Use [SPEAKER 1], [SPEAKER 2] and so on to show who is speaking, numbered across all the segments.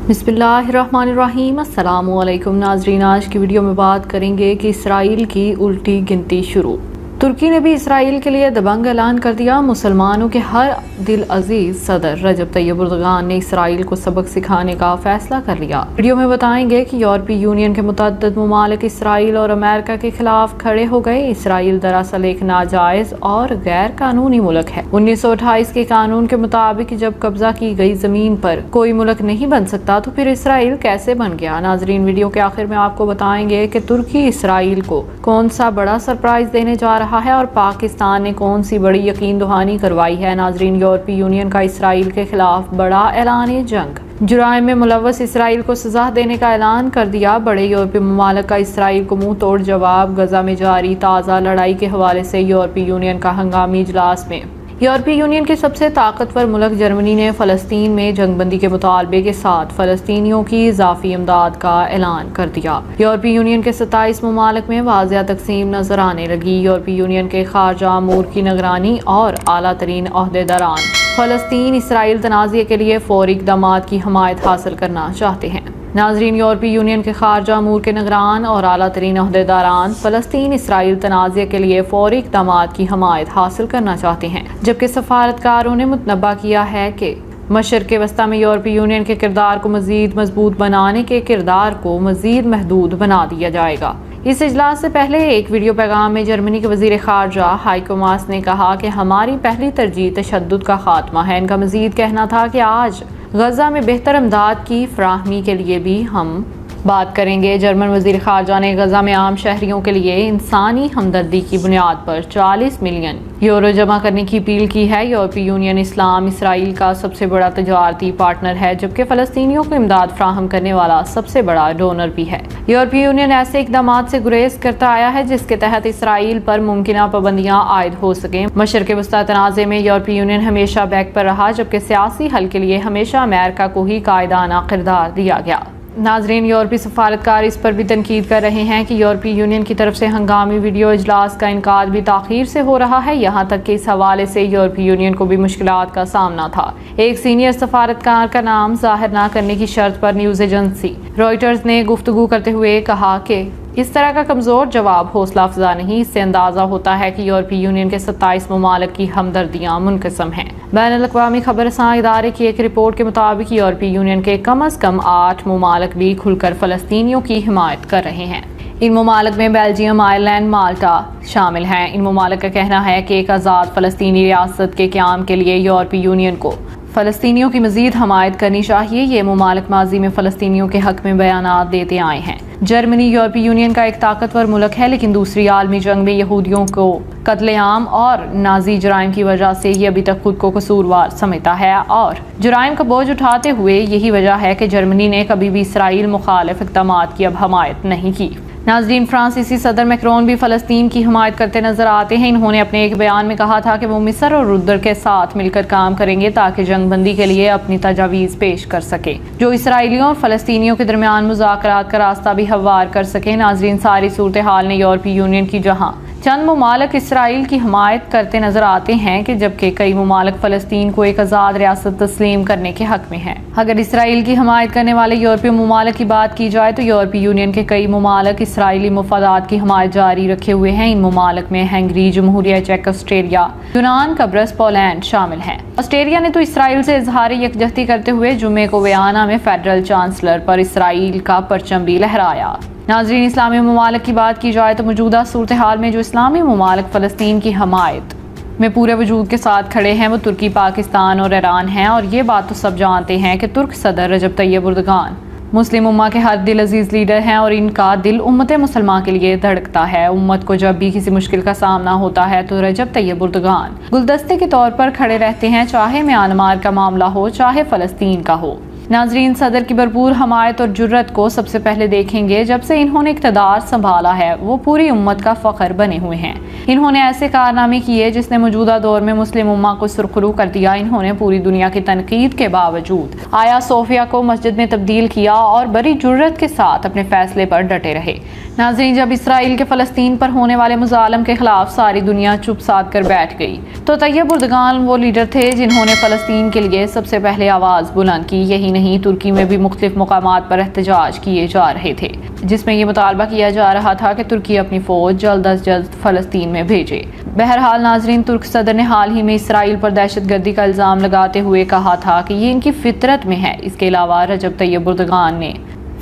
[SPEAKER 1] बिस्मिल्लाहिर्रहमानिर्रहीम। अस्सलाम वालेकुम नाजरीन, आज की वीडियो में बात करेंगे कि इसराइल की उल्टी गिनती शुरू। तुर्की ने भी इसराइल के लिए दबंग ऐलान कर दिया। मुसलमानों के हर दिल अजीज सदर रजब तैयब एर्दोगान ने इसराइल को सबक सिखाने का फैसला कर लिया। वीडियो में बताएंगे कि यूरोपीय यूनियन के मुतअद्दिद ममालिक इसराइल और अमेरिका के खिलाफ खड़े हो गए। इसराइल दरअसल एक नाजायज और गैर कानूनी मुल्क है। 1928 के कानून के मुताबिक जब कब्जा की गई जमीन पर कोई मुल्क नहीं बन सकता तो फिर इसराइल कैसे बन गया। नाजरीन, वीडियो के आखिर में आपको बताएंगे कि तुर्की इसराइल को कौन सा बड़ा सरप्राइज देने जा रहा है और पाकिस्तान ने कौन सी बड़ी यकीन दहानी करवाई है। नाजरीन, यूरोपीय यूनियन का इसराइल के खिलाफ बड़ा ऐलान जंग। जुराइम में मुलव्वस इसराइल को सजा देने का ऐलान कर दिया। बड़े यूरोपीय ममालिक का इसराइल को मुंह तोड़ जवाब। गजा में जारी ताज़ा लड़ाई के हवाले से यूरोपीय यूनियन का हंगामी इजलास में यूरोपीय यूनियन के सबसे ताकतवर मुल्क जर्मनी ने फ़लस्तीन में जंगबंदी के मुतालबे के साथ फ़लस्तीनियों की इजाफी इमदाद का ऐलान कर दिया। यूरोपीय यूनियन के 27 ममालिक में वाज़िया तकसीम नजर आने लगी। यूरोपीय यूनियन के खारजा अमूर की निगरानी और आला तरीन ओहदेदारान फ़लस्तीन इसराइल तनाज़े के लिए फौरी इक़दामात की हमायत हासिल करना चाहते हैं। नाजरीन, यूरोपीय यूनियन के खारजा अमूर के निगरान और आला तरीन ओहदेदारान फ़लस्तीन इसराइल तनाज़े के लिए फौरी इक़दामात की हमायत हासिल करना चाहते हैं, जबकि सफारतकारों ने मुतनब्बा किया है कि मशरिक़ वस्ता में यूरोपीय यूनियन के किरदार को मज़ीद मजबूत बनाने के किरदार को मज़ीद महदूद बना दिया जाएगा। इस इजलास से पहले एक वीडियो पैगाम में जर्मनी के वज़ीर ख़ारजा हाइको मास ने कहा कि हमारी पहली तरजीह तशद्दुद का खात्मा है। इनका मज़ीद कहना था कि आज गजा में बेहतर इमदाद की फराहमी के लिए भी हम बात करेंगे। जर्मन वज़ीर ख़ारजा ने गजा में आम शहरियों के लिए इंसानी हमदर्दी की बुनियाद पर 40 मिलियन यूरो जमा करने की अपील की है। यूरोपीय यूनियन इस्लाम इसराइल का सबसे बड़ा तजारती पार्टनर है, जबकि फ़लस्तीनियों को इमदाद फराहम करने वाला सबसे बड़ा डोनर भी है। यूरोपीय यूनियन ऐसे इक़दामात से गुरेज करता आया है जिसके तहत इसराइल पर मुमकिन पाबंदियां आयद हो सकें। मशरिक़ वस्ता तनाज़े में यूरोपीय यूनियन हमेशा बैक पर रहा, जबकि सियासी हल के लिए हमेशा अमेरिका को ही कायदाना किरदार दिया गया। नाजरीन, यूरोपीय सफारतकार इस पर भी तनकीद कर रहे हैं कि यूरोपीय यूनियन की तरफ से हंगामी वीडियो इजलास का इनकार भी ताख़ीर से हो रहा है। यहाँ तक कि इस हवाले से यूरोपीय यूनियन को भी मुश्किलात का सामना था। एक सीनियर सफारतकार का नाम जाहिर न करने की शर्त पर न्यूज़ एजेंसी रॉयटर्स ने गुफ्तगू करते हुए कहा कि इस तरह का कमज़ोर जवाब हौसला अफजा नहीं। इससे अंदाज़ा होता है कि यूरोपीय यूनियन के 27 ममालिक की हमदर्दियाँ मुनक़सम हैं। बैनुल-अक़वामी खबरसां इदारे की एक रिपोर्ट के मुताबिक यूरोपीय यूनियन के कम अज़ कम 8 ममालिक भी खुलकर फ़लस्तीनियों की हिमायत कर रहे हैं। इन ममालिक में बेल्जियम, आयरलैंड, माल्टा शामिल हैं। इन ममालिक का कहना है कि एक आज़ाद फ़लस्तीनी रियासत के क़याम के लिए यूरोपीय यूनियन को फ़लस्तीनियों की मज़ीद हमायत करनी चाहिए। ये ममालिक माजी में फ़लस्तीनियों के हक़ में बयानात देते आए हैं। जर्मनी यूरोपीय यूनियन का एक ताकतवर मुल्क है, लेकिन दूसरी आलमी जंग में यहूदियों को कत्लेआम और नाजी जुराइम की वजह से ये अभी तक खुद को कसूरवार समझता है और जुराइम का बोझ उठाते हुए यही वजह है कि जर्मनी ने कभी भी इसराइल मुखालिफ इक़दामात की अब हमायत नहीं की। नाज़रीन, फ्रांसीसी सदर मैक्रोन भी फ़लस्तीन की हिमायत करते नजर आते हैं। इन्होंने अपने एक बयान में कहा था कि वो मिस्र और उर्दू के साथ मिलकर काम करेंगे ताकि जंगबंदी के लिए अपनी तजावीज़ पेश कर सके, जो इसराइलियों और फ़लस्तीनियों के दरमियान मुज़ाकरात का रास्ता भी हमवार कर सके। नाज़रीन, सारी सूरत हाल ने यूरोपीय यूनियन की जहाँ चंद ममालिक इसराइल की हिमायत करते नजर आते हैं कि जबकि कई ममालिक फ़लस्तीन को एक आज़ाद रियासत तस्लीम करने के हक़ में हैं। अगर इसराइल की हिमायत करने वाले यूरोपीय ममालिक की बात की जाए तो यूरोपीय यूनियन के कई ममालिक इसराइली मुफादात की हिमायत जारी रखे हुए हैं। इन ममालिक में हंगरी, जमहूरिया चेक, ऑस्ट्रेलिया, यूनान, कब्रस, पोलैंड शामिल हैं। ऑस्ट्रेलिया ने तो इसराइल से इजहार यकजहती करते हुए जुम्मे को वियना में फेडरल चांसलर पर इसराइल का परचम भी लहराया। नाज़रीन, इस्लामी ममालिक की बात की जाए तो मौजूदा सूरत हाल में जो इस्लामी ममालिक फ़लस्तीन की हमायत में पूरे वजूद के साथ खड़े हैं वो तुर्की, पाकिस्तान और ईरान हैं। और ये बात तो सब जानते हैं कि तुर्क सदर रजब तैयब एर्दोगान मुस्लिम उम्मा के हर दिल अजीज लीडर हैं और इनका दिल उम्मत मुसलमान के लिए धड़कता है। उम्मत को जब भी किसी मुश्किल का सामना होता है तो रजब तैयब एर्दोगान गुलदस्ते के तौर पर खड़े रहते हैं, चाहे म्यांमार का मामला हो चाहे फ़लस्तीन का हो। नाजरीन, सदर की भरपूर हमायत और जुर्रत को सबसे पहले देखेंगे। जब से इन्होंने इक़्तिदार संभाला है वो पूरी उम्मत का फ़ख्र बने हुए हैं। इन्होंने ऐसे कारनामे किए जिसने मौजूदा दौर में मुस्लिम उम्मा को सुरखरू कर दिया। इन्होंने पूरी दुनिया की तनकीद के बावजूद आया सोफिया को मस्जिद में तब्दील किया और बड़ी जुर्रत के साथ अपने फैसले पर डटे रहे। ناظرین، جب اسرائیل کے فلسطین پر ہونے والے مظالم کے خلاف ساری دنیا چپ سادھ کر بیٹھ گئی تو طیب اردگان وہ لیڈر تھے جنہوں نے فلسطین کے لیے سب سے پہلے آواز بلند کی۔ یہی نہیں، ترکی میں بھی مختلف مقامات پر احتجاج کیے جا رہے تھے جس میں یہ مطالبہ کیا جا رہا تھا کہ ترکی اپنی فوج جلد از جلد فلسطین میں بھیجے۔ بہرحال ناظرین، ترک صدر نے حال ہی میں اسرائیل پر دہشت گردی کا الزام لگاتے ہوئے کہا تھا کہ یہ ان کی فطرت میں ہے۔ اس کے علاوہ رجب طیب اردگان نے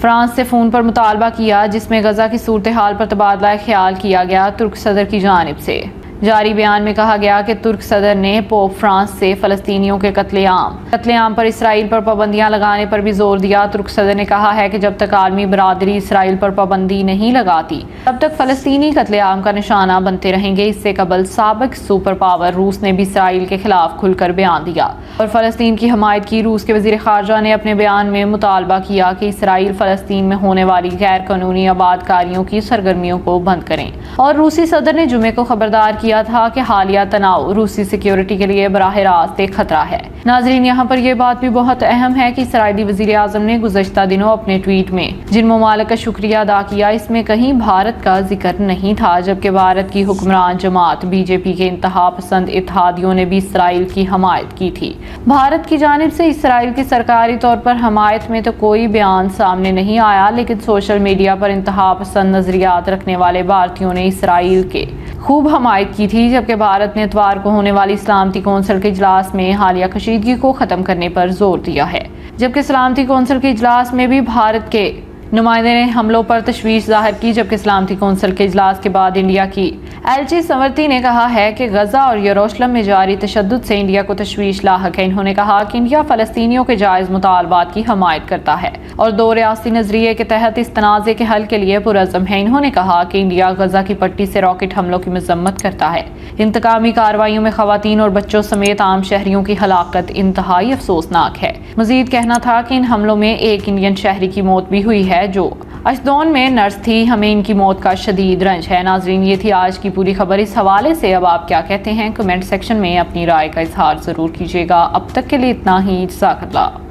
[SPEAKER 1] فرانس سے فون پر مطالبہ کیا جس میں غزہ کی صورتحال پر تبادلہ خیال کیا گیا۔ ترک صدر کی جانب سے جاری بیان میں کہا گیا کہ ترک صدر نے پوپ فرانس سے فلسطینیوں کے قتل عام پر اسرائیل پر پابندیاں لگانے پر بھی زور دیا۔ ترک صدر نے کہا ہے کہ جب تک عالمی برادری اسرائیل پر پابندی نہیں لگاتی تب تک فلسطینی قتل عام کا نشانہ بنتے رہیں گے۔ اس سے قبل سابق سپر پاور روس نے بھی اسرائیل کے خلاف کھل کر بیان دیا اور فلسطین کی حمایت کی۔ روس کے وزیر خارجہ نے اپنے بیان میں مطالبہ کیا کہ اسرائیل فلسطین میں ہونے والی غیر قانونی آباد کاریوں کی سرگرمیوں کو بند کریں، اور روسی صدر نے جمعے کو خبردار کیا تھا کہ حالیہ تناؤ روسی سیکیورٹی کے لیے براہ راست ایک خطرہ ہے۔ ناظرین، یہاں پر یہ بات بھی بہت اہم ہے کہ اسرائیلی وزیر اعظم نے گزشتہ دنوں اپنے ٹویٹ میں جن ممالک کا شکریہ ادا کیا اس میں کہیں بھارت کا ذکر نہیں تھا، جبکہ بھارت کی حکمران جماعت بی جے پی کے انتہا پسند اتحادیوں نے بھی اسرائیل کی حمایت کی تھی۔ بھارت کی جانب سے اسرائیل کی سرکاری طور پر حمایت میں تو کوئی بیان سامنے نہیں آیا، لیکن سوشل میڈیا پر انتہا پسند نظریات رکھنے والے بھارتیوں نے اسرائیل کے خوب حمایت کی تھی، جبکہ بھارت نے اتوار کو ہونے والی سلامتی کونسل کے اجلاس میں حالیہ کشیدگی کو ختم کرنے پر زور دیا ہے۔ جبکہ سلامتی کونسل کے اجلاس میں بھی بھارت کے نمائندے نے حملوں پر تشویش ظاہر کی، جبکہ سلامتی کونسل کے اجلاس کے بعد انڈیا کی ایلچی سمرتی نے کہا ہے کہ غزہ اور یروشلم میں جاری تشدد سے انڈیا کو تشویش لاحق ہے۔ انہوں نے کہا کہ انڈیا فلسطینیوں کے جائز مطالبات کی حمایت کرتا ہے اور دو ریاستی نظریے کے تحت اس تنازع کے حل کے لیے پرعزم ہے۔ انہوں نے کہا کہ انڈیا غزہ کی پٹی سے راکٹ حملوں کی مذمت کرتا ہے۔ انتقامی کارروائیوں میں خواتین اور بچوں سمیت عام شہریوں کی ہلاکت انتہائی افسوسناک ہے۔ مزید کہنا تھا کہ ان حملوں میں ایک انڈین شہری کی موت بھی ہوئی ہے جو اشدون میں نرس تھی۔ ہمیں ان کی موت کا شدید رنج ہے۔ ناظرین، یہ تھی آج کی پوری خبر۔ اس حوالے سے اب آپ کیا کہتے ہیں؟ کمنٹ سیکشن میں اپنی رائے کا اظہار ضرور کیجیے گا۔ اب تک کے لیے اتنا ہی۔ جزاک اللہ۔